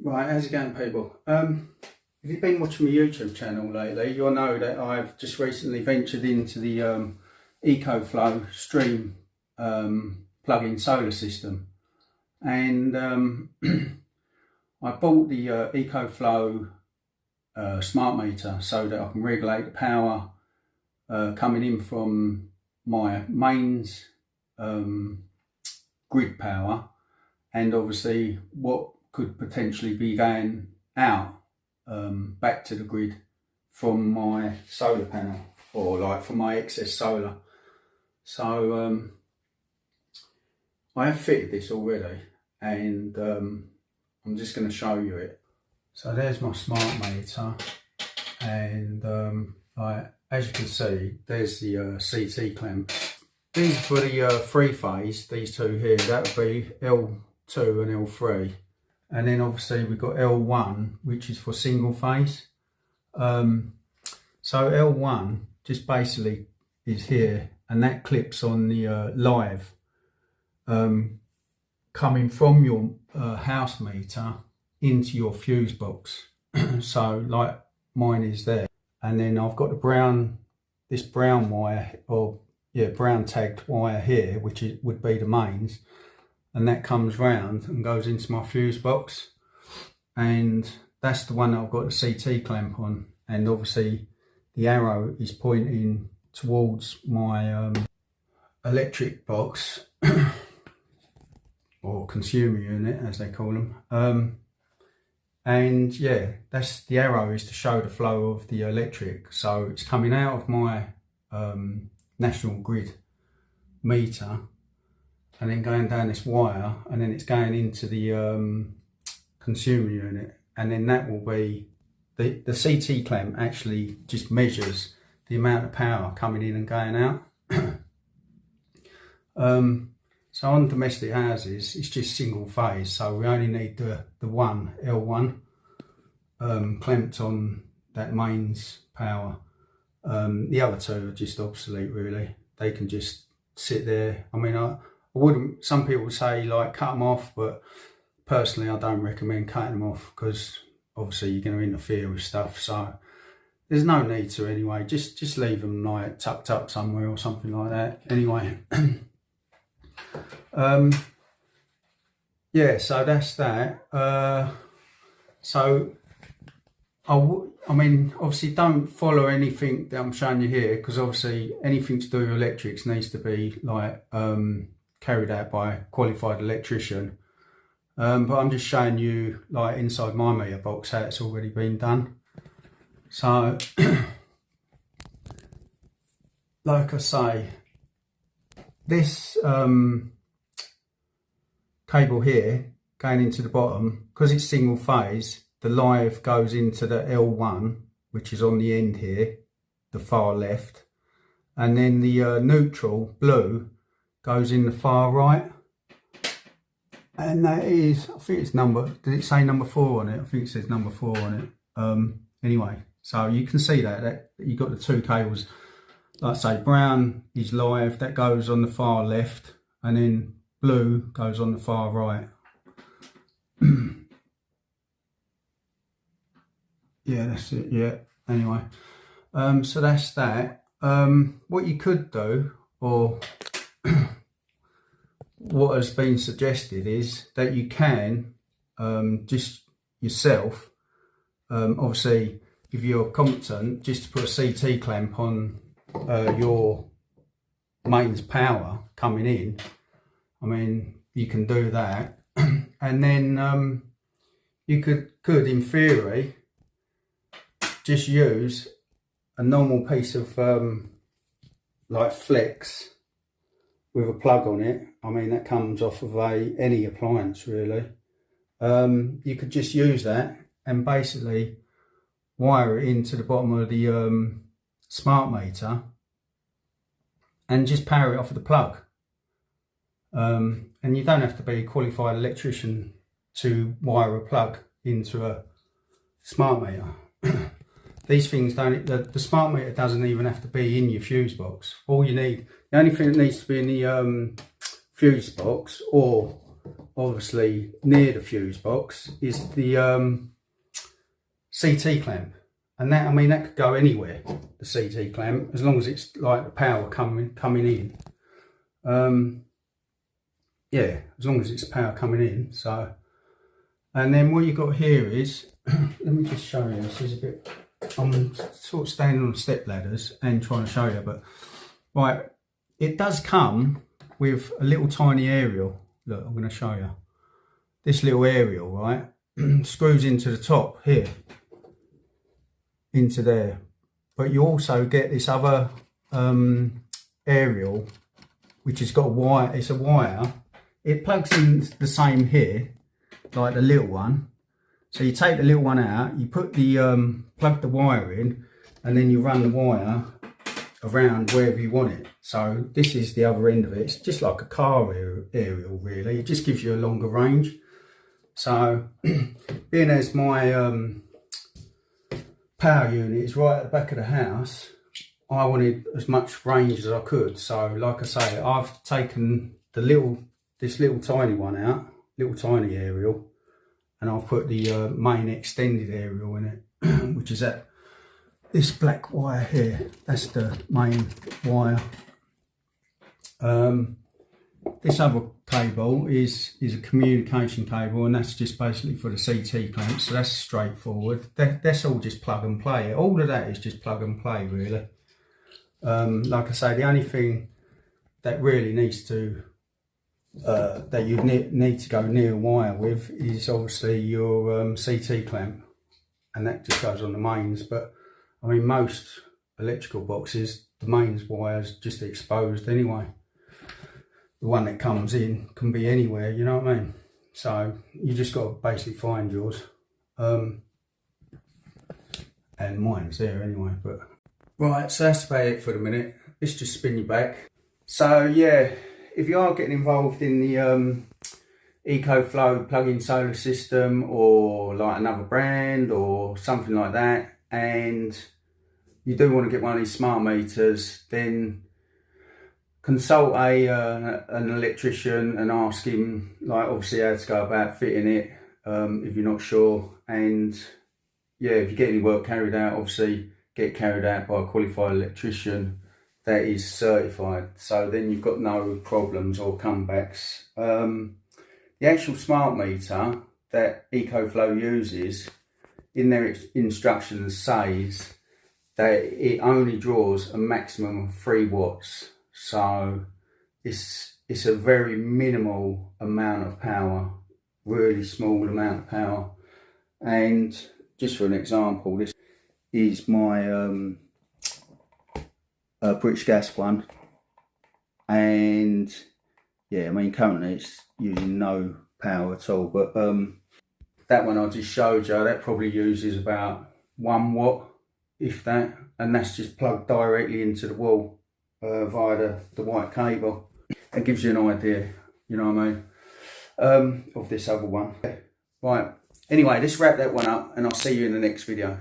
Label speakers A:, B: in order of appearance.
A: Right, how's it going, people? If you've been watching my YouTube channel lately, you'll know that I've just recently ventured into the EcoFlow stream plug-in solar system, and I bought the EcoFlow smart meter so that I can regulate the power coming in from my mains grid power, and obviously what could potentially be going out back to the grid from my solar panel, or like from my excess solar. So I have fitted this already, and I'm just going to show you it. So there's my smart meter, and like, as you can see, there's the CT clamp. These are for the three phase, these two here, that would be L2 and L3. And then obviously we've got L1, which is for single phase. So L1 just basically is here, and that clips on the live coming from your house meter into your fuse box. So like mine is there. And then I've got this brown wire, or yeah, brown tagged wire here, which would be the mains. And that comes round and goes into my fuse box, and that's the one that I've got the CT clamp on. And obviously the arrow is pointing towards my electric box or consumer unit, as they call them. And yeah, that's the arrow is to show the flow of the electric. So it's coming out of my national grid meter, and then going down this wire, and then it's going into the consumer unit, and then that will be the CT clamp actually just measures the amount of power coming in and going out. So on domestic houses, it's just single phase, so we only need the one L1 clamped on that mains power. The other two are just obsolete, really. They can just sit there. I mean, I wouldn't, some people say like cut them off, but personally I don't recommend cutting them off, because obviously you're going to interfere with stuff. So there's no need to anyway. Just leave them like tucked up somewhere or something like that. Anyway, yeah, so that's that. So I mean, obviously don't follow anything that I'm showing you here, because obviously anything to do with electrics needs to be like carried out by a qualified electrician. But I'm just showing you like inside my meter box how it's already been done. So like I say, this cable here going into the bottom, because it's single phase, the live goes into the L1, which is on the end here, the far left, and then the neutral blue goes in the far right, and that is, I think it's number, did it say number 4 on it? I think it says number 4 on it. Anyway, so you can see that you've got the two cables. Like I say, brown is live, that goes on the far left, and then blue goes on the far right. Yeah, that's it, yeah. Anyway, so that's that. What you could do, or what has been suggested, is that you can just yourself, obviously if you're competent, just to put a CT clamp on your mains power coming in. I mean, you can do that, and then you could in theory just use a normal piece of like flex with a plug on it. I mean, that comes off of any appliance really. You could just use that and basically wire it into the bottom of the smart meter and just power it off with the plug. And you don't have to be a qualified electrician to wire a plug into a smart meter. These things don't, the smart meter doesn't even have to be in your fuse box. All you need, the only thing that needs to be in the fuse box, or obviously near the fuse box, is the CT clamp. And that, I mean, that could go anywhere, the CT clamp, as long as it's like the power coming in. Yeah, as long as it's power coming in. So, and then what you've got here is, let me just show you. This is a bit, I'm sort of standing on step ladders and trying to show you, but right, it does come with a little tiny aerial. Look, I'm going to show you. This little aerial, right, screws into the top here, into there. But you also get this other aerial, which has got a wire. It's a wire. It plugs in the same here, like the little one. So you take the little one out, you put the plug the wire in, and then you run the wire around wherever you want it. So this is the other end of it. It's just like a car aerial, really. It just gives you a longer range. So being as my power unit is right at the back of the house, I wanted as much range as I could. So like I say, I've taken this little tiny one out, little tiny aerial, and I've put the main extended aerial in it, which is at this black wire here. That's the main wire. This other cable is a communication cable, and that's just basically for the CT clamp, so that's straightforward. That's all just plug and play. All of that is just plug and play, really. Like I say, the only thing that really needs to that you need to go near a wire with is obviously your CT clamp, and that just goes on the mains. But I mean, most electrical boxes, the mains wire's just exposed anyway. The one that comes in can be anywhere, you know what I mean? So you just got to basically find yours. And mine's there anyway. But right, so that's about it for the minute. Let's just spin you back. So yeah, if you are getting involved in the EcoFlow plug-in solar system, or like another brand or something like that, and you do want to get one of these smart meters, then consult an electrician and ask him, like, obviously how to go about fitting it, if you're not sure. And yeah, if you get any work carried out, obviously get carried out by a qualified electrician that is certified, so then you've got no problems or comebacks. The actual smart meter that EcoFlow uses, in their instructions says that it only draws a maximum of 3 watts. So it's a very minimal amount of power, really small amount of power. And just for an example, this is my British Gas one, and yeah, I mean currently it's using no power at all, but that one I just showed you, that probably uses about 1 watt, if that, and that's just plugged directly into the wall via the white cable. It gives you an idea, you know what I mean, of this other one. Right, anyway, let's wrap that one up, and I'll see you in the next video.